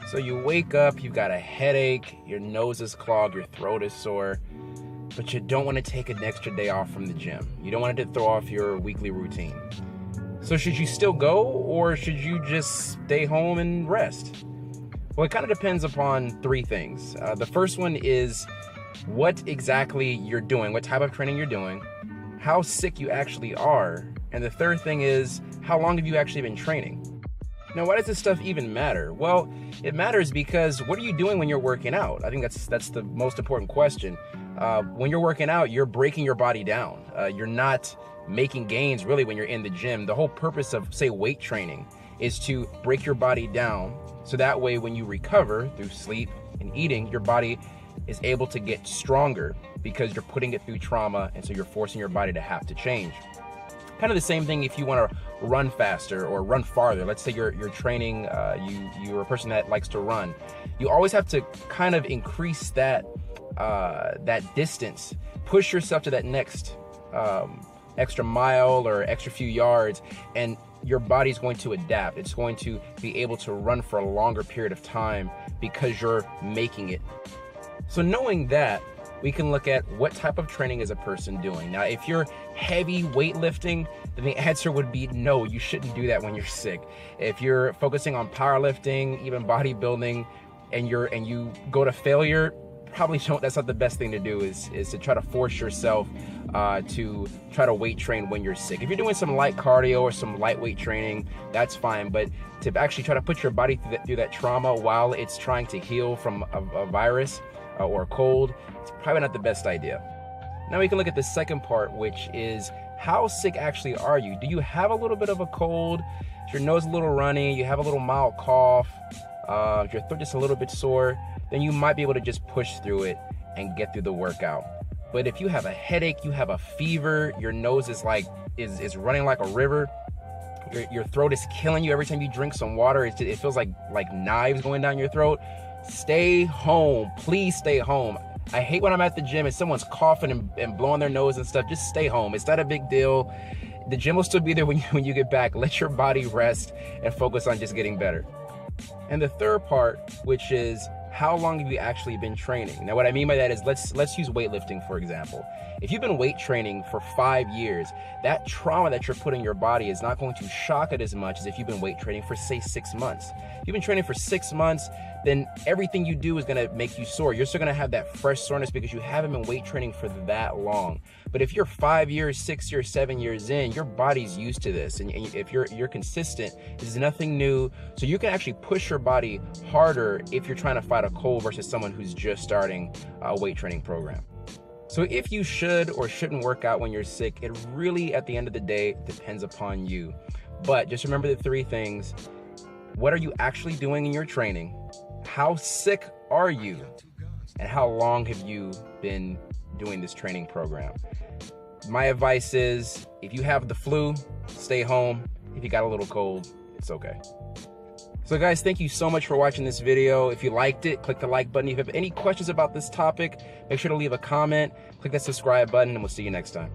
So you wake up, you've got a headache, your nose is clogged, your throat is sore, but you don't want to take an extra day off from the gym. You don't want it to throw off your weekly routine. So should you still go, or should you just stay home and rest? Well, it kind of depends upon three things. The first one is what exactly you're doing, what type of training you're doing, how sick you actually are, and the third thing is how long have you actually been training? Now, why does this stuff even matter? Well, it matters because what are you doing when you're working out? I think that's the most important question. When you're working out, you're breaking your body down. You're not making gains really when you're in the gym. The whole purpose of, say, weight training is to break your body down so that way when you recover through sleep and eating, your body is able to get stronger because you're putting it through trauma, and so you're forcing your body to have to change. Kind of the same thing if you want to run faster or run farther. Let's say you're training, you're a person that likes to run. You always have to kind of increase that distance, push yourself to that next extra mile or extra few yards, and your body's going to adapt. It's going to be able to run for a longer period of time because you're making it. So knowing that, we can look at what type of training is a person doing. Now, if you're heavy weightlifting, then the answer would be no, you shouldn't do that when you're sick. If you're focusing on powerlifting, even bodybuilding, and you go to failure, probably don't. That's not the best thing to do, is to try to force yourself to try to weight train when you're sick. If you're doing some light cardio or some lightweight training, that's fine. But to actually try to put your body through that trauma while it's trying to heal from a virus or a cold, it's probably not the best idea. Now we can look at the second part, which is how sick actually are you? Do you have a little bit of a cold? Is your nose a little runny? You have a little mild cough? If your throat just a little bit sore? Then you might be able to just push through it and get through the workout. But if you have a headache, you have a fever, your nose is running like a river, your throat is killing you every time you drink some water, it feels like knives going down your throat, stay home. Please stay home. I hate when I'm at the gym and someone's coughing and blowing their nose and stuff. Just stay home. It's not a big deal. The gym will still be there when you get back. Let your body rest and focus on just getting better. And the third part, which is how long have you actually been training? Now, what I mean by that is let's use weightlifting, for example. If you've been weight training for 5 years, that trauma that you're putting in your body is not going to shock it as much as if you've been weight training for, say, 6 months. If you've been training for 6 months, then everything you do is going to make you sore. You're still going to have that fresh soreness because you haven't been weight training for that long. But if you're 5 years, 6 years, 7 years in, your body's used to this. And if you're consistent, this is nothing new. So you can actually push your body harder if you're trying to fight a cold versus someone who's just starting a weight training program. So if you should or shouldn't work out when you're sick, it really, at the end of the day, depends upon you. But just remember the three things. What are you actually doing in your training? How sick are you? And how long have you been doing this training program? My advice is, if you have the flu, stay home. If you got a little cold, it's okay. So guys, thank you so much for watching this video. If you liked it, click the like button. If you have any questions about this topic, make sure to leave a comment, click that subscribe button, and we'll see you next time.